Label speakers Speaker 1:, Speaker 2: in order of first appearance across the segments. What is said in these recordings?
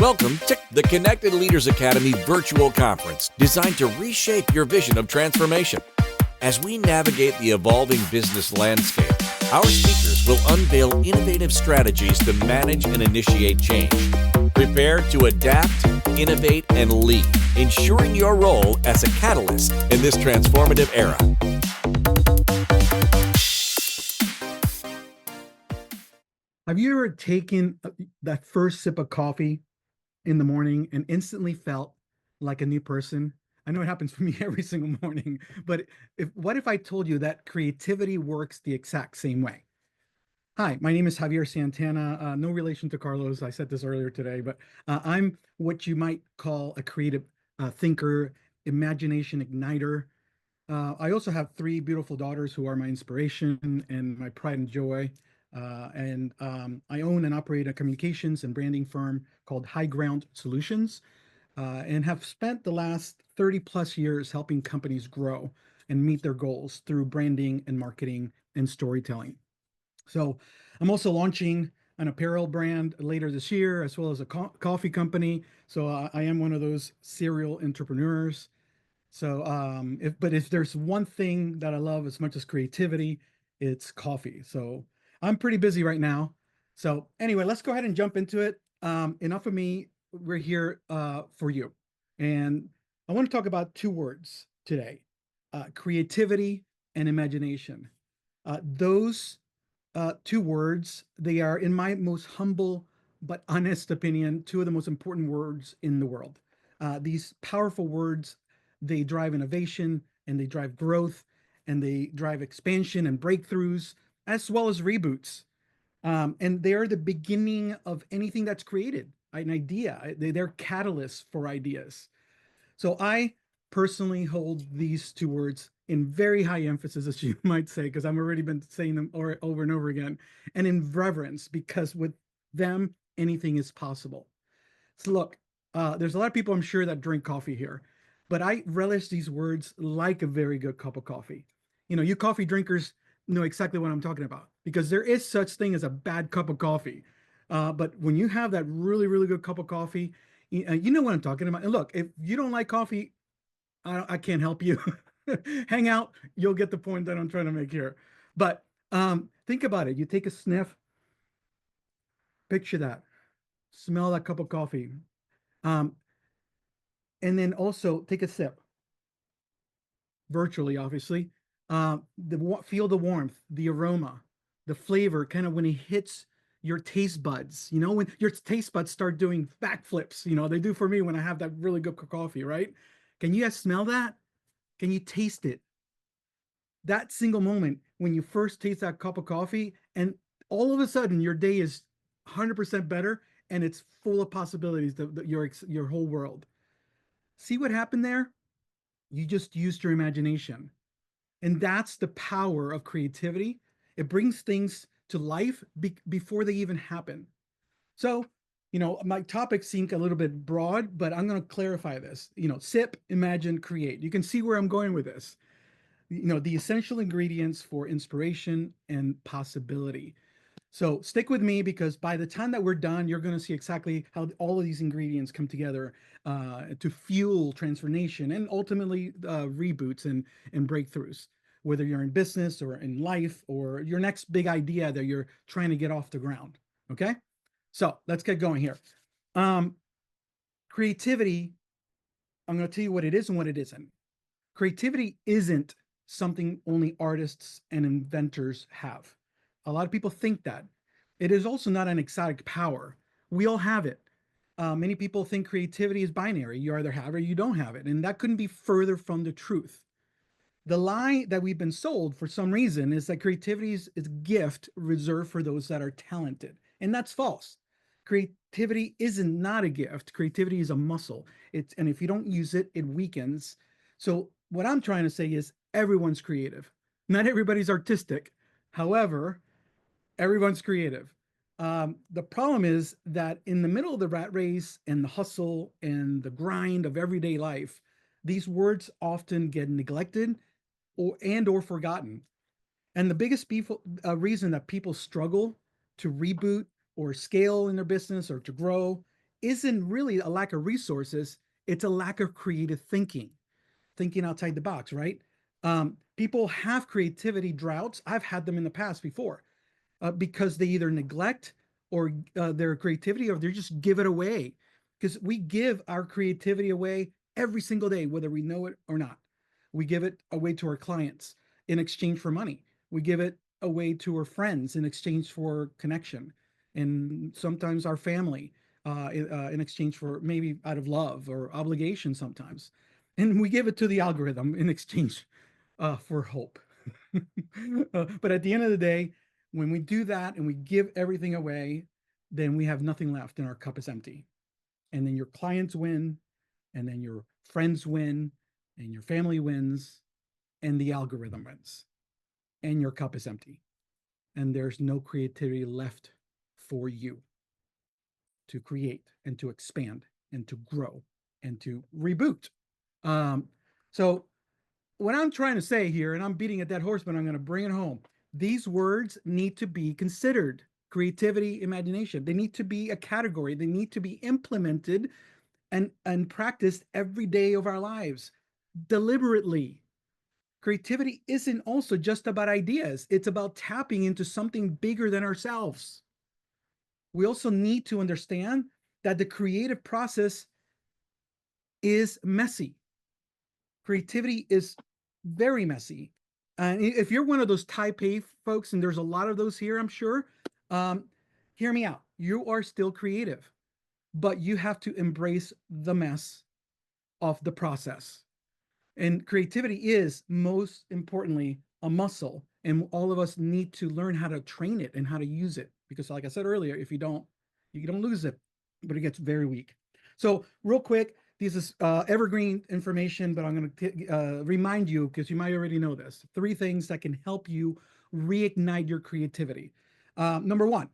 Speaker 1: Welcome to the Connected Leaders Academy virtual conference designed to reshape your vision of transformation. As we navigate the evolving business landscape, our speakers will unveil innovative strategies to manage and initiate change. Prepare to adapt, innovate, and lead, ensuring your role as a catalyst in this transformative era.
Speaker 2: Have you ever taken that first sip of coffee in the morning and instantly felt like a new person? I know it happens for me every single morning, but what if I told you that creativity works the exact same way? Hi, my name is Javier Santana. No relation to Carlos. I said this earlier today, but I'm what you might call a creative thinker, imagination igniter. I also have three beautiful daughters who are my inspiration and my pride and joy. I own and operate a communications and branding firm called High Ground Solutions, and have spent the last 30 plus years helping companies grow and meet their goals through branding and marketing and storytelling. So I'm also launching an apparel brand later this year, as well as a coffee company. So I am one of those serial entrepreneurs. So if there's one thing that I love as much as creativity, it's coffee. So I'm pretty busy right now. So anyway, let's go ahead and jump into it. Enough of me. We're here for you. And I want to talk about two words today, creativity and imagination. Those two words, they are, in my most humble but honest opinion, two of the most important words in the world. These powerful words, they drive innovation and they drive growth and they drive expansion and breakthroughs, as well as reboots. And they're the beginning of anything that's created, an idea. They're catalysts for ideas. So I personally hold these two words in very high emphasis, as you might say, because I've already been saying them over and over again, and in reverence, because with them, anything is possible. So look, there's a lot of people I'm sure that drink coffee here, but I relish these words like a very good cup of coffee. You know, you coffee drinkers know exactly what I'm talking about, because there is such thing as a bad cup of coffee. But when you have that really, really good cup of coffee, you know what I'm talking about. And look, if you don't like coffee, I can't help you. Hang out, you'll get the point that I'm trying to make here. But think about it. You take a sniff, picture that, smell that cup of coffee. Um, and then also take a sip, virtually, obviously. Feel the warmth, the aroma, the flavor, kind of when it hits your taste buds. You know, when your taste buds start doing backflips, you know, they do for me when I have that really good coffee, right? Can you guys smell that? Can you taste it? That single moment when you first taste that cup of coffee, and all of a sudden your day is 100% better and it's full of possibilities, your whole world. See what happened there? You just used your imagination. And that's the power of creativity. It brings things to life before they even happen. So, you know, my topics seem a little bit broad, but I'm going to clarify this. You know, sip, imagine, create. You can see where I'm going with this. You know, the essential ingredients for inspiration and possibility. So stick with me, because by the time that we're done, you're going to see exactly how all of these ingredients come together to fuel transformation and ultimately reboots and breakthroughs, whether you're in business or in life or your next big idea that you're trying to get off the ground. Okay, so let's get going here. Creativity, I'm going to tell you what it is and what it isn't. Creativity isn't something only artists and inventors have. A lot of people think that. It is also not an exotic power. We all have it. Many people think creativity is binary. You either have it or you don't have it. And that couldn't be further from the truth. The lie that we've been sold for some reason is that creativity is a gift reserved for those that are talented. And that's false. Creativity isn't not a gift. Creativity is a muscle. And if you don't use it, it weakens. So what I'm trying to say is everyone's creative. Not everybody's artistic. However, everyone's creative. The problem is that in the middle of the rat race and the hustle and the grind of everyday life, these words often get neglected or forgotten. And the biggest reason that people struggle to reboot or scale in their business or to grow isn't really a lack of resources, it's a lack of creative thinking outside the box, right? People have creativity droughts. I've had them in the past before, because they either neglect or their creativity, or they just give it away. Because we give our creativity away every single day, whether we know it or not. We give it away to our clients in exchange for money. We give it away to our friends in exchange for connection, and sometimes our family, in exchange for, maybe out of love or obligation sometimes. And we give it to the algorithm in exchange for hope. But at the end of the day, when we do that and we give everything away, then we have nothing left and our cup is empty. And then your clients win, and then your friends win, and your family wins, and the algorithm wins, and your cup is empty. And there's no creativity left for you to create and to expand and to grow and to reboot. Um, so what I'm trying to say here, and I'm beating a dead horse, but I'm going to bring it home. These words need to be considered: creativity, imagination. They need to be a category. They need to be implemented and practiced every day of our lives deliberately. Creativity isn't also just about ideas, it's about tapping into something bigger than ourselves. We also need to understand that the creative process is messy. Creativity is very messy. And if you're one of those type A folks, and there's a lot of those here, I'm sure, um, hear me out. You are still creative, but you have to embrace the mess of the process. And creativity is, most importantly, a muscle. And all of us need to learn how to train it and how to use it. Because, like I said earlier, if you don't, you don't lose it, but it gets very weak. So, real quick, this is evergreen information, but I'm going to remind you, because you might already know this: 3 things that can help you reignite your creativity. Number 1,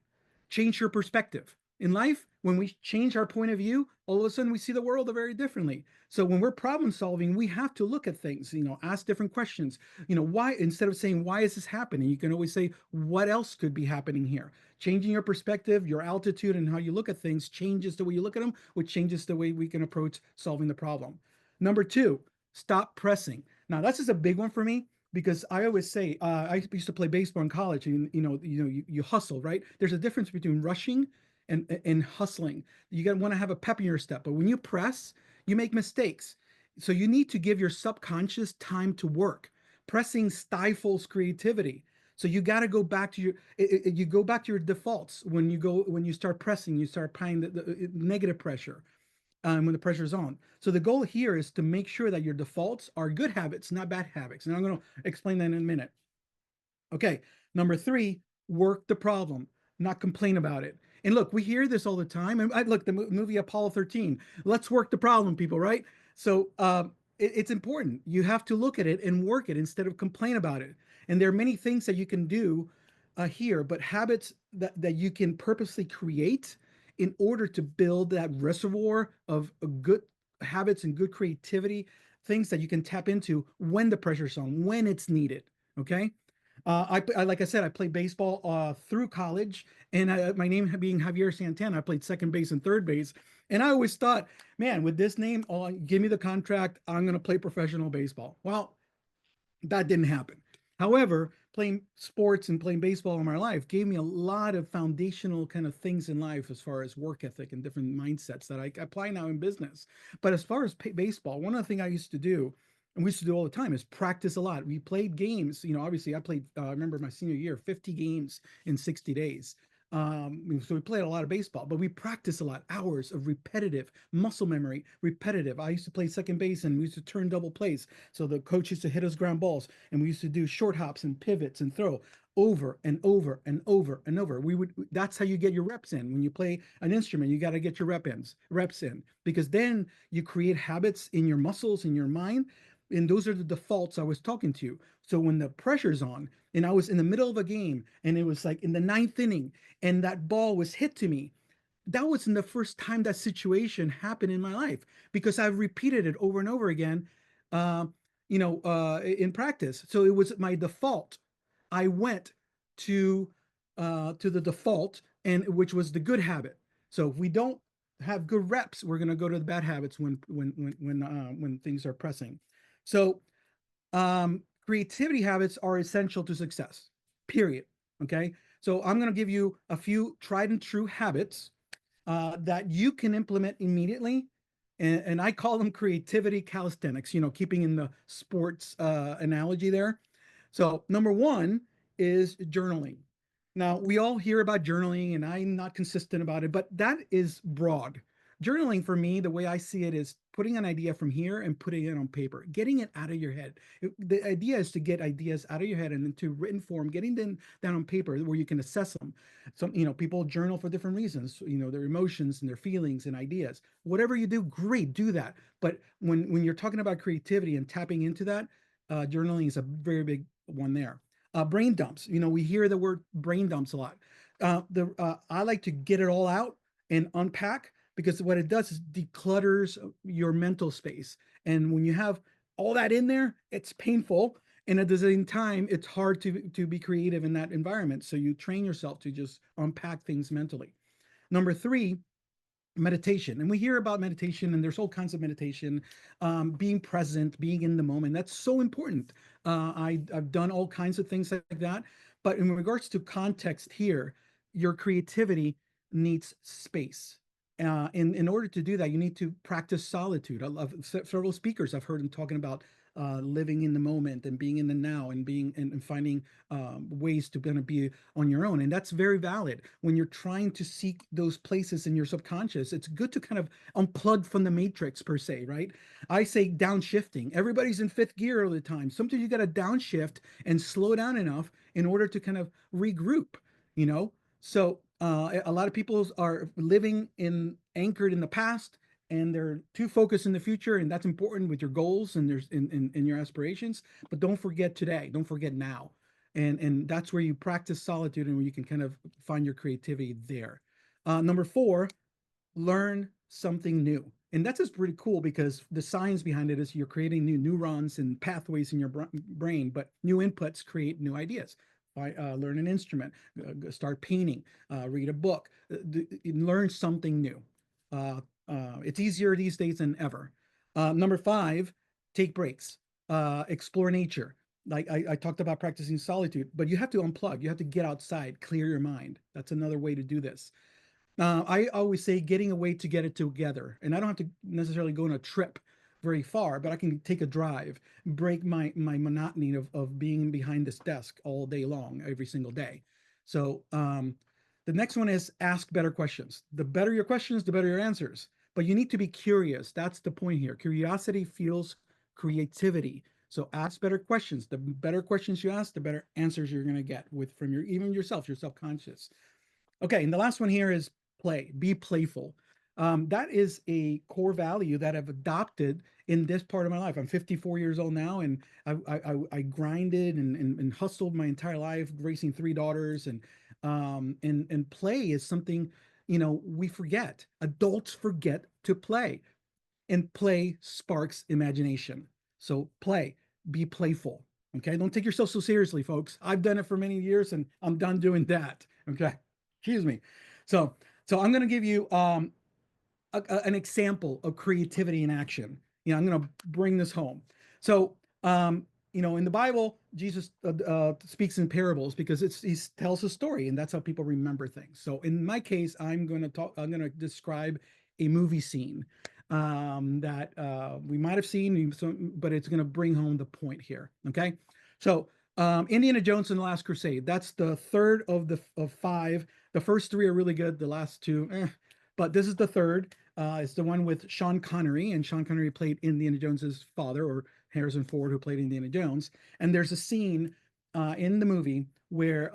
Speaker 2: change your perspective. In life, when we change our point of view, all of a sudden we see the world very differently. So when we're problem solving, we have to look at things, ask different questions. Why, instead of saying, why is this happening? You can always say, what else could be happening here? Changing your perspective, your altitude, and how you look at things changes the way you look at them, which changes the way we can approach solving the problem. Number 2, stop pressing. Now, that's just a big one for me, because I always say, I used to play baseball in college, and you hustle, right? There's a difference between rushing and hustling. You got to want to have a pep in your step, but when you press, you make mistakes. So you need to give your subconscious time to work. Pressing stifles creativity. So you got to go back to you go back to your defaults. When you start pressing, you start applying the negative pressure, when the pressure is on. So the goal here is to make sure that your defaults are good habits, not bad habits. And I'm going to explain that in a minute. Okay, number 3, work the problem, not complain about it. And look, we hear this all the time. And look, the movie Apollo 13. Let's work the problem, people, right? So it's important. You have to look at it and work it instead of complain about it. And there are many things that you can do here, but habits that you can purposely create in order to build that reservoir of good habits and good creativity, things that you can tap into when the pressure's on, when it's needed. Okay. Like I said, I played baseball through college, and my name being Javier Santana, I played second base and third base. And I always thought, man, with this name, give me the contract, I'm going to play professional baseball. Well, that didn't happen. However, playing sports and playing baseball in my life gave me a lot of foundational kind of things in life, as far as work ethic and different mindsets that I apply now in business. But as far as baseball, one of the things I used to do, and we used to do all the time, is practice a lot. We played games. Obviously, I played. I remember my senior year, 50 games in 60 days. So we played a lot of baseball, but we practiced a lot, hours of repetitive muscle memory, repetitive. I used to play second base, and we used to turn double plays. So the coach used to hit us ground balls, and we used to do short hops and pivots and throw over and over and over and over. That's how you get your reps in. When you play an instrument, you got to get your reps in, because then you create habits in your muscles, in your mind. And those are the defaults I was talking to you. So when the pressure's on, and I was in the middle of a game, and it was like in the 9th inning, and that ball was hit to me, that wasn't the first time that situation happened in my life, because I've repeated it over and over again, uh, in practice. So it was my default. I went to the default, and which was the good habit. So if we don't have good reps, we're going to go to the bad habits when things are pressing. So creativity habits are essential to success, period. Okay. So I'm going to give you a few tried and true habits that you can implement immediately. And I call them creativity calisthenics, keeping in the sports analogy there. So, number one is journaling. Now, we all hear about journaling, and I'm not consistent about it, but that is broad. Journaling for me, the way I see it, is putting an idea from here and putting it on paper, getting it out of your head. The idea is to get ideas out of your head and into written form, getting them down on paper where you can assess them. Some, people journal for different reasons, their emotions and their feelings and ideas. Whatever you do, great, do that. But when you're talking about creativity and tapping into that, journaling is a very big one there. Brain dumps. We hear the word brain dumps a lot. I like to get it all out and unpack, because what it does is declutters your mental space. And when you have all that in there, it's painful. And at the same time, it's hard to be creative in that environment. So you train yourself to just unpack things mentally. Number three, meditation. And we hear about meditation, and there's all kinds of meditation. Being present, being in the moment, that's so important. I've done all kinds of things like that. But in regards to context here, your creativity needs space. In order to do that, you need to practice solitude. I love several speakers I've heard them talking about living in the moment and being in the now, and being and finding ways to kind of be on your own. And that's very valid. When you're trying to seek those places in your subconscious, it's good to kind of unplug from the matrix, per se, right? I say downshifting. Everybody's in fifth gear all the time. Sometimes you got to downshift and slow down enough in order to kind of regroup, you know? So a lot of people are living in anchored in the past, and they're too focused in the future, and that's important with your goals and there's in your aspirations. But don't forget today. Don't forget now. And that's where you practice solitude, and where you can kind of find your creativity there. Number four, learn something new. And that's just pretty cool, because the science behind it is you're creating new neurons and pathways in your brain, but new inputs create new ideas. Learn an instrument, start painting, read a book, learn something new. It's easier these days than ever. Number five, take breaks, explore nature. Like I talked about practicing solitude, but you have to unplug. You have to get outside, clear your mind. That's another way to do this. I always say getting away to get it together. And I don't have to necessarily go on a trip very far, but I can take a drive, break my monotony of being behind this desk all day long, every single day. So the next one is ask better questions. The better your questions, the better your answers. But you need to be curious. That's the point here. Curiosity fuels creativity. So ask better questions. The better questions you ask, the better answers you're going to get with from your even yourself, your self-conscious. Okay, and the last one here is play. Be playful. That is a core value that I've adopted in this part of my life. I'm 54 years old now, and I grinded and hustled my entire life, raising three daughters, and play is something we forget. Adults forget to play, and play sparks imagination. So play, be playful. Okay, don't take yourself so seriously, folks. I've done it for many years, and I'm done doing that. Okay, excuse me. So, so I'm going to give you an example of creativity in action. I'm going to bring this home. So, in the Bible, Jesus speaks in parables because he tells a story, and that's how people remember things. So, in my case, I'm going to describe a movie scene that we might have seen, but it's going to bring home the point here. Okay, so Indiana Jones and the Last Crusade. That's the third of five. The first three are really good. The last two, but this is the third. It's the one with Sean Connery, and Sean Connery played Indiana Jones's father, or Harrison Ford, who played Indiana Jones. And there's a scene in the movie where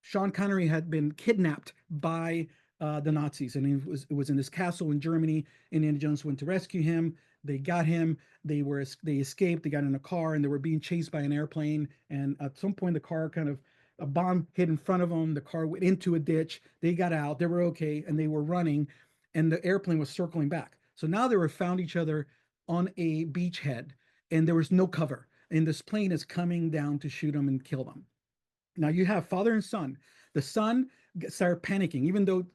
Speaker 2: Sean Connery had been kidnapped by the Nazis, and it was in this castle in Germany. Indiana Jones went to rescue him. They got him. They escaped. They got in a car, and they were being chased by an airplane. And at some point, the car kind of a bomb hit in front of them. The car went into a ditch. They got out. They were okay, and they were running, and the airplane was circling back. So now they were found each other on a beachhead, and there was no cover. And this plane is coming down to shoot them and kill them. Now you have father and son. The son start panicking. Even though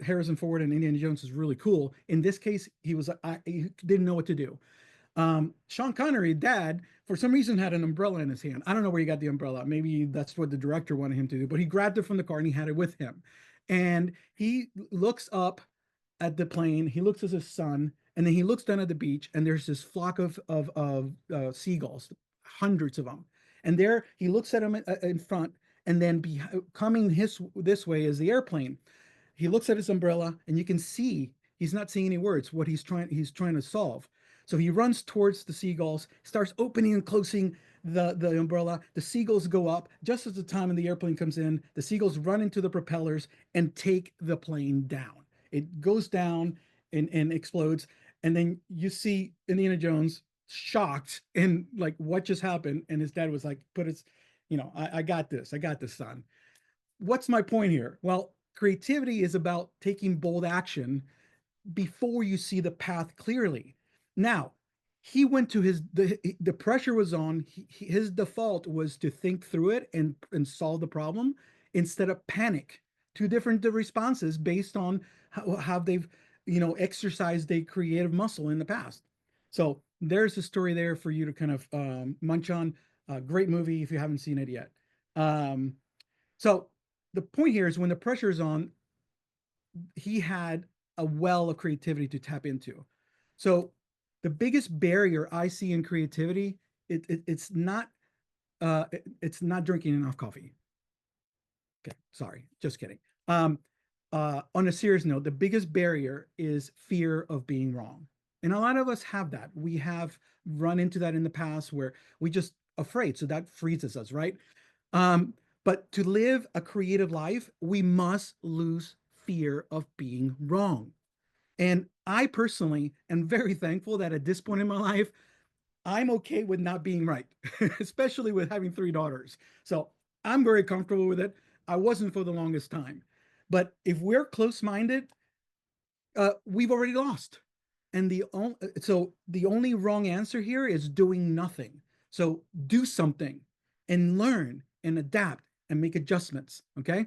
Speaker 2: Harrison Ford and Indiana Jones is really cool, in this case he didn't know what to do. Sean Connery, dad, for some reason had an umbrella in his hand. I don't know where he got the umbrella. Maybe that's what the director wanted him to do, but he grabbed it from the car and he had it with him. And he looks up at the plane. He looks at his son, and then he looks down at the beach, and there's this flock of seagulls, hundreds of them. And there he looks at them in front, and then coming his this way is the airplane. He looks at his umbrella, and you can see he's not saying any words. What he's trying to solve. So he runs towards the seagulls, starts opening and closing the umbrella. The seagulls go up just as the time when the airplane comes in. The seagulls run into the propellers and take the plane down. It goes down and explodes. And then you see Indiana Jones shocked and like, what just happened? And his dad was like, I got this. I got this, son. What's my point here? Well, creativity is about taking bold action before you see the path clearly. Now, he went to the pressure was on. His default was to think through it and solve the problem instead of panic. Two different responses based on how they've exercised a creative muscle in the past. So there's a story there for you to kind of munch on. Great movie if you haven't seen it yet. So the point here is when the pressure is on, he had a well of creativity to tap into. So the biggest barrier I see in creativity, it's not it's not drinking enough coffee. Okay, sorry, just kidding. On a serious note, the biggest barrier is fear of being wrong. And a lot of us have that. We have run into that in the past where we just afraid. So that freezes us, right? But to live a creative life, we must lose fear of being wrong. And I personally am very thankful that at this point in my life, I'm okay with not being right, especially with having three daughters. So I'm very comfortable with it. I wasn't for the longest time. But if we're close minded, we've already lost. And the only wrong answer here is doing nothing. So do something and learn and adapt and make adjustments. Okay.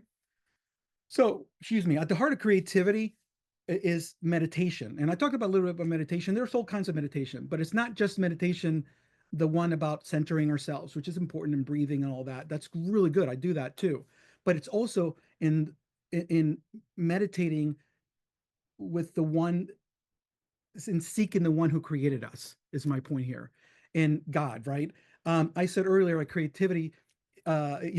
Speaker 2: So, excuse me, at the heart of creativity is meditation. And I talked about a little bit about meditation. There's all kinds of meditation, but it's not just meditation, the one about centering ourselves, which is important, and breathing and all that. That's really good. I do that too. But it's also in meditating with the one, in seeking the one who created us, is my point here. In God, right? I said earlier, like creativity, I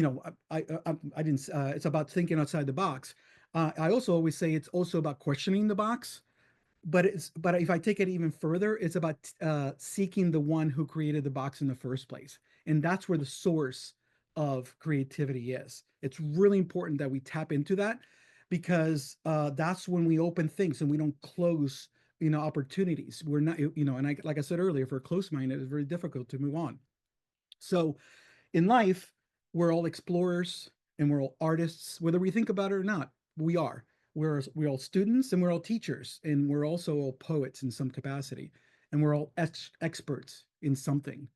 Speaker 2: didn't. It's about thinking outside the box. I also always say it's also about questioning the box, but if I take it even further, it's about seeking the one who created the box in the first place, and that's where the source of creativity is. It's really important that we tap into that because that's when we open things and we don't close opportunities. We're not and like I said earlier, if we're close minded, it's very difficult to move on. So in life, we're all explorers and we're all artists, whether we think about it or not. We are. We're all students and we're all teachers, and we're also all poets in some capacity, and we're all experts in something.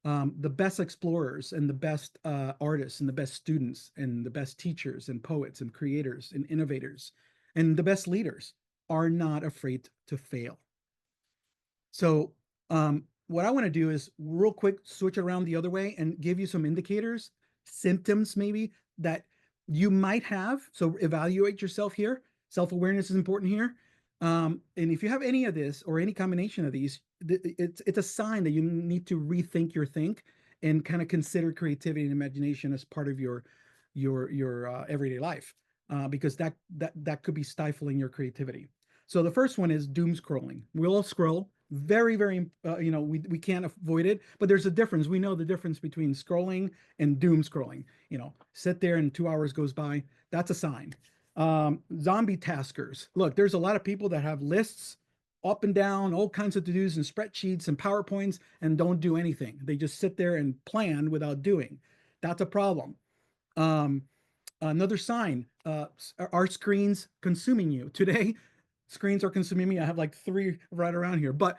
Speaker 2: The best explorers and the best artists and the best students and the best teachers and poets and creators and innovators and the best leaders are not afraid to fail. So, what I want to do is real quick switch around the other way and give you some indicators, symptoms maybe that you might have. So, evaluate yourself here. Self awareness is important here. And if you have any of this or any combination of these, it's a sign that you need to rethink your think and kind of consider creativity and imagination as part of your everyday life, because that could be stifling your creativity. So the first one is doom scrolling. We all scroll. Very, very, we can't avoid it, but there's a difference. We know the difference between scrolling and doom scrolling. Sit there and 2 hours goes by. That's a sign. Zombie taskers. Look, there's a lot of people that have lists up and down, all kinds of to-dos and spreadsheets and PowerPoints, and don't do anything. They just sit there and plan without doing. That's a problem. Um, Another sign, are screens consuming you? Today, screens are consuming me. I have like three right around here, but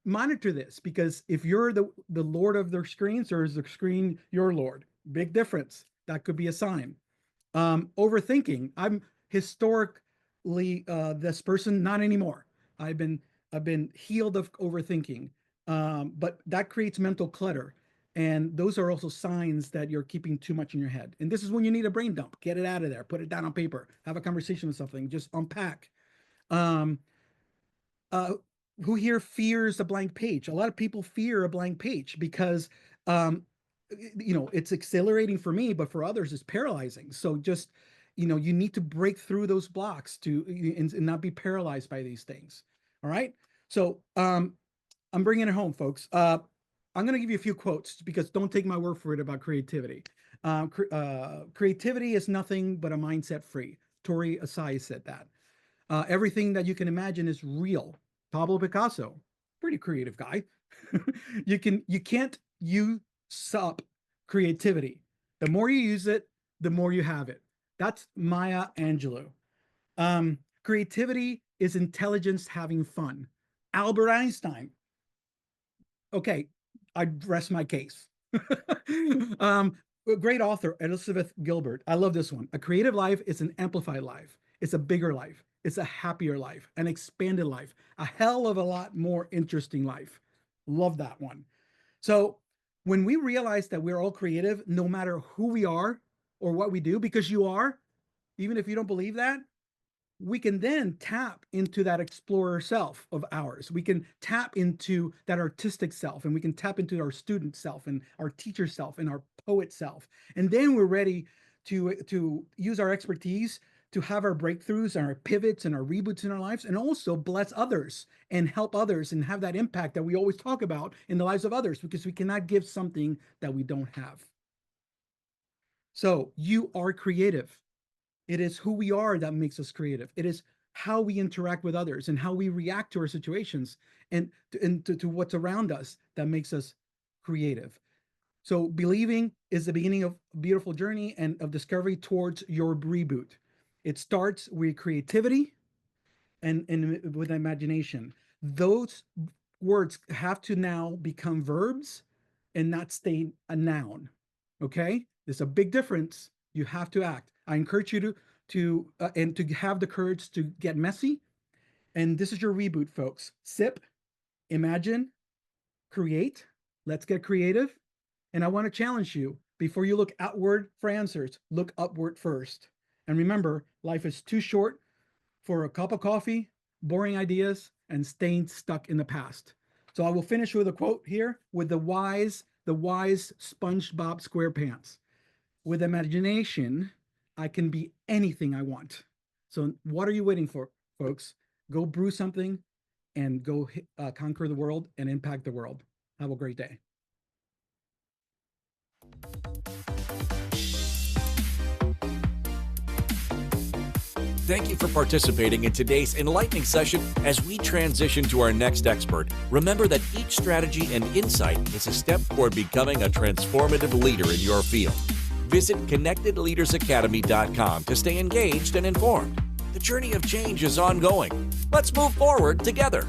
Speaker 2: monitor this, because if you're the lord of their screens, or is the screen your lord? Big difference. That could be a sign. Overthinking. I'm historically this person, not anymore. I've been I've been healed of overthinking. But that creates mental clutter. And those are also signs that you're keeping too much in your head. And this is when you need a brain dump. Get it out of there. Put it down on paper. Have a conversation with something. Just unpack. Um, uh, who here fears a blank page? A lot of people fear a blank page because, um, it's exhilarating for me, but for others, it's paralyzing. So just, you need to break through those blocks and not be paralyzed by these things. All right. So I'm bringing it home, folks. I'm going to give you a few quotes because don't take my word for it about creativity. Creativity is nothing but a mindset free. Tori Asai said that. Everything that you can imagine is real. Pablo Picasso, pretty creative guy. You can't use up creativity. The more you use it, the more you have it. That's Maya Angelou. Creativity is intelligence having fun. Albert Einstein. Okay, I rest my case. um, a great author, Elizabeth Gilbert. I love this one. A creative life is an amplified life. It's a bigger life. It's a happier life, an expanded life, a hell of a lot more interesting life. Love that one. So when we realize that we're all creative, no matter who we are or what we do, because you are, even if you don't believe that, we can then tap into that explorer self of ours. We can tap into that artistic self, and we can tap into our student self and our teacher self and our poet self. And then we're ready to use our expertise to have our breakthroughs and our pivots and our reboots in our lives, and also bless others and help others and have that impact that we always talk about in the lives of others, because we cannot give something that we don't have. So you are creative. It is who we are that makes us creative. It is how we interact with others and how we react to our situations and to what's around us that makes us creative. So believing is the beginning of a beautiful journey and of discovery towards your reboot. It starts with creativity and with imagination. Those words have to now become verbs and not stay a noun. Okay, there's a big difference. You have to act. I encourage you to have the courage to get messy. And this is your reboot, folks. Sip, imagine, create. Let's get creative. And I want to challenge you, before you look outward for answers, look upward first. And remember, life is too short for a cup of coffee, boring ideas, and staying stuck in the past. So I will finish with a quote here with the wise SpongeBob SquarePants. With imagination, I can be anything I want. So what are you waiting for, folks? Go brew something and go conquer the world and impact the world. Have a great day.
Speaker 1: Thank you for participating in today's enlightening session. As we transition to our next expert, remember that each strategy and insight is a step toward becoming a transformative leader in your field. Visit connectedleadersacademy.com to stay engaged and informed. The journey of change is ongoing. Let's move forward together.